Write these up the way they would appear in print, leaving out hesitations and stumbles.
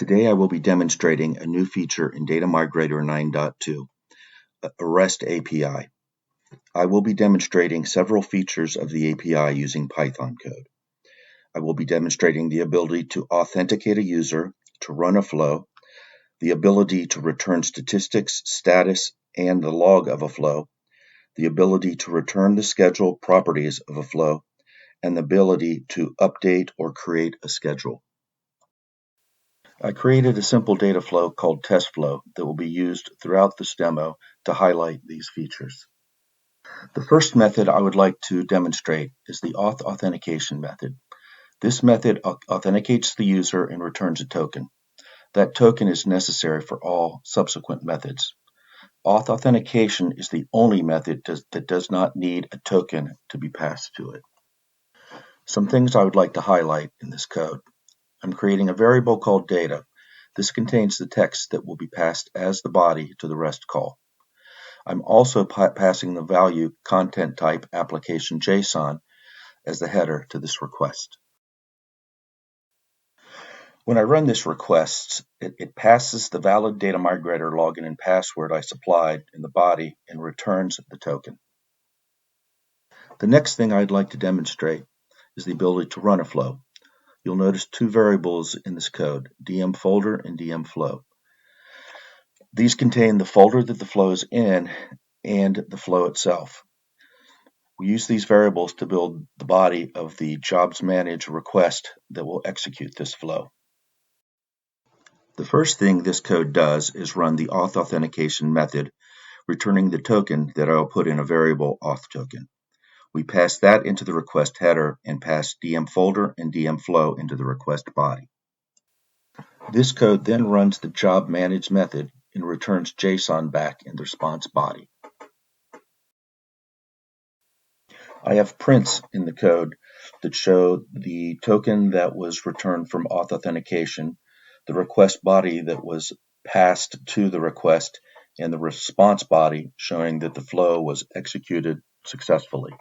Today I will be demonstrating a new feature in Data Migrator 9.2, a REST API. I will be demonstrating several features of the API using Python code. I will be demonstrating the ability to authenticate a user, to run a flow, the ability to return statistics, status, and the log of a flow, the ability to return the schedule properties of a flow, and the ability to update or create a schedule. I created a simple data flow called test flow that will be used throughout this demo to highlight these features. The first method I would like to demonstrate is the authentication method. This method authenticates the user and returns a token. That token is necessary for all subsequent methods. Authentication is the only method that does not need a token to be passed to it. Some things I would like to highlight in this code. I'm creating a variable called data. This contains the text that will be passed as the body to the REST call. I'm also passing the value content type application JSON as the header to this request. When I run this request, it passes the valid Data Migrator login and password I supplied in the body and returns the token. The next thing I'd like to demonstrate is the ability to run a flow. You'll notice two variables in this code, DM folder and DM flow. These contain the folder that the flow is in and the flow itself. We use these variables to build the body of the jobs manage request that will execute this flow. The first thing this code does is run the authentication method, returning the token that I will put in a variable auth token. We pass that into the request header and pass DM folder and DM flow into the request body. This code then runs the job manage method and returns JSON back in the response body. I have prints in the code that show the token that was returned from authentication, the request body that was passed to the request, and the response body showing that the flow was executed successfully.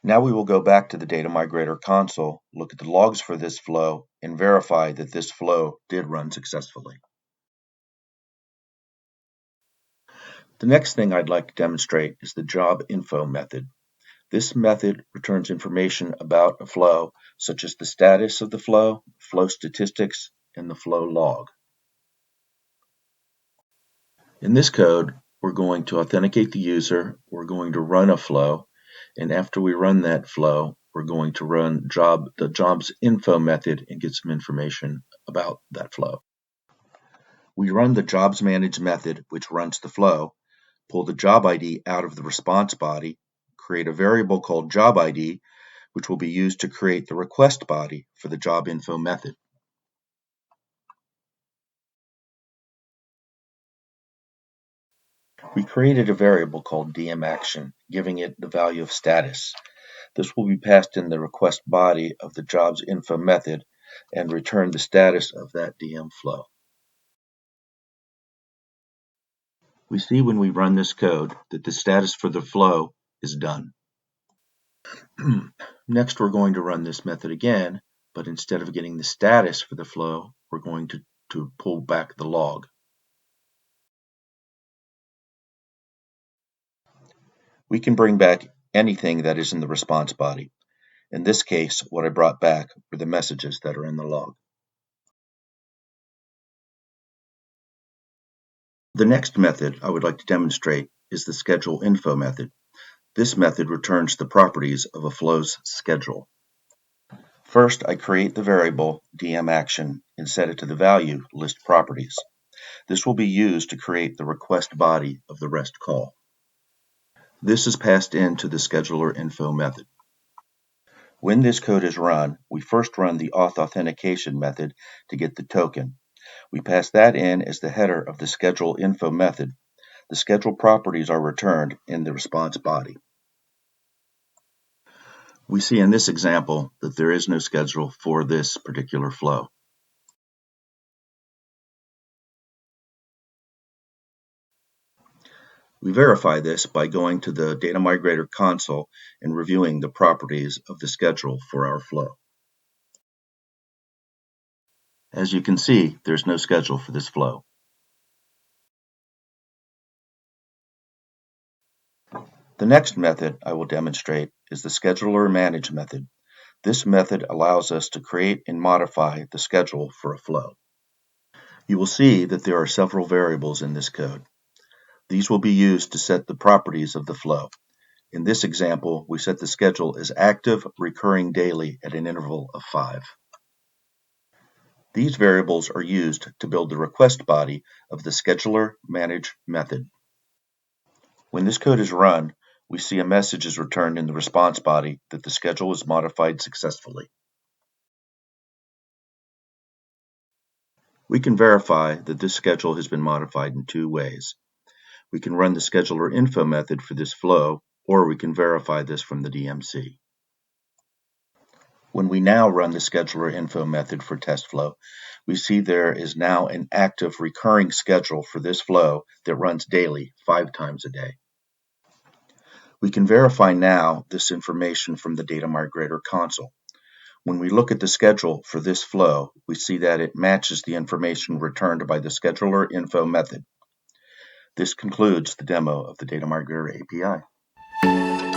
Now we will go back to the Data Migrator console, look at the logs for this flow, and verify that this flow did run successfully. The next thing I'd like to demonstrate is the job info method. This method returns information about a flow, such as the status of the flow statistics, and the flow log. In this code, we're going to authenticate the user, we're going to run a flow, and after we run that flow, we're going to run the jobs info method and get some information about that flow. We run the jobs manage method, which runs the flow, pull the job ID out of the response body, create a variable called job ID, which will be used to create the request body for the job info method. We created a variable called DM action, giving it the value of status. This will be passed in the request body of the jobs info method and return the status of that DM flow. We see when we run this code that the status for the flow is done. Next, we're going to run this method again, but instead of getting the status for the flow, we're going to pull back the log. We can bring back anything that is in the response body. In this case, what I brought back were the messages that are in the log. The next method I would like to demonstrate is the schedule info method. This method returns the properties of a flow's schedule. First, I create the variable DM action and set it to the value list properties. This will be used to create the request body of the REST call. This is passed into the scheduler info method. When this code is run, we first run the authentication method to get the token. We pass that in as the header of the schedule info method. The schedule properties are returned in the response body. We see in this example that there is no schedule for this particular flow. We verify this by going to the Data Migrator console and reviewing the properties of the schedule for our flow. As you can see, there's no schedule for this flow. The next method I will demonstrate is the scheduler manage method. This method allows us to create and modify the schedule for a flow. You will see that there are several variables in this code. These will be used to set the properties of the flow. In this example, we set the schedule as active, recurring daily at an interval of 5. These variables are used to build the request body of the scheduler manage method. When this code is run, we see a message is returned in the response body that the schedule is modified successfully. We can verify that this schedule has been modified in two ways. We can run the scheduler info method for this flow, or we can verify this from the DMC. When we now run the scheduler info method for test flow, we see there is now an active recurring schedule for this flow that runs daily 5 times a day. We can verify now this information from the Data Migrator console. When we look at the schedule for this flow, we see that it matches the information returned by the scheduler info method. This concludes the demo of the Data Migrator API.